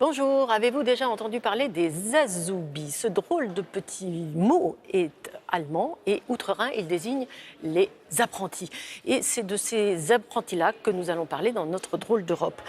Bonjour, avez-vous déjà entendu parler des Azubi? Ce drôle de petit mot est allemand et outre-Rhin, il désigne les apprentis. Et c'est de ces apprentis-là que nous allons parler dans notre drôle d'Europe.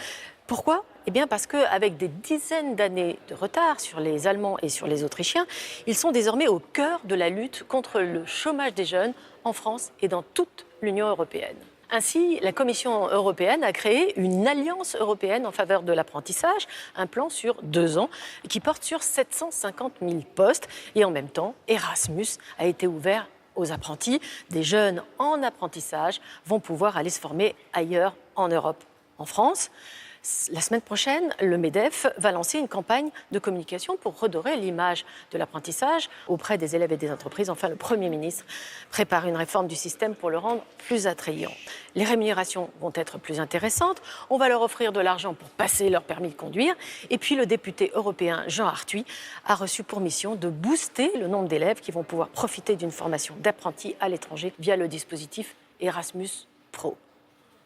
Pourquoi? Eh bien parce qu'avec des dizaines d'années de retard sur les Allemands et sur les Autrichiens, ils sont désormais au cœur de la lutte contre le chômage des jeunes en France et dans toute l'Union européenne. Ainsi, la Commission européenne a créé une alliance européenne en faveur de l'apprentissage, un plan sur 2 ans qui porte sur 750 000 postes. Et en même temps, Erasmus a été ouvert aux apprentis. Des jeunes en apprentissage vont pouvoir aller se former ailleurs en Europe. En France, la semaine prochaine, le MEDEF va lancer une campagne de communication pour redorer l'image de l'apprentissage auprès des élèves et des entreprises. Enfin, le Premier ministre prépare une réforme du système pour le rendre plus attrayant. Les rémunérations vont être plus intéressantes. On va leur offrir de l'argent pour passer leur permis de conduire. Et puis, le député européen Jean Arthuis a reçu pour mission de booster le nombre d'élèves qui vont pouvoir profiter d'une formation d'apprenti à l'étranger via le dispositif Erasmus Pro.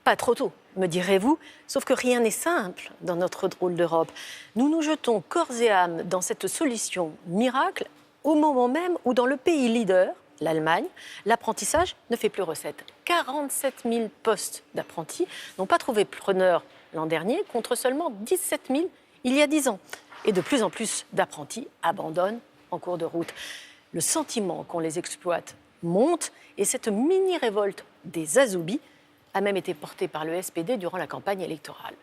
Pas trop tôt, me direz-vous, sauf que rien n'est simple dans notre drôle d'Europe. Nous nous jetons corps et âme dans cette solution miracle au moment même où dans le pays leader, l'Allemagne, l'apprentissage ne fait plus recette. 47 000 postes d'apprentis n'ont pas trouvé preneur l'an dernier contre seulement 17 000 il y a 10 ans. Et de plus en plus d'apprentis abandonnent en cours de route. Le sentiment qu'on les exploite monte et cette mini-révolte des Azubi a même été porté par le SPD durant la campagne électorale.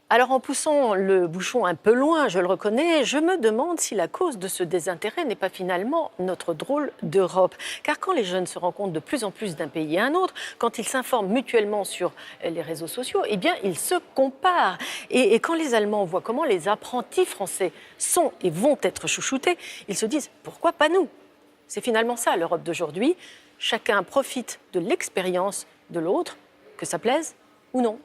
Alors en poussant le bouchon un peu loin, je le reconnais, je me demande si la cause de ce désintérêt n'est pas finalement notre drôle d'Europe. Car quand les jeunes se rencontrent de plus en plus d'un pays à un autre, quand ils s'informent mutuellement sur les réseaux sociaux, eh bien ils se comparent. Et quand les Allemands voient comment les apprentis français sont et vont être chouchoutés, ils se disent « pourquoi pas nous ?» C'est finalement ça l'Europe d'aujourd'hui. Chacun profite de l'expérience de l'autre, que ça plaise ou non.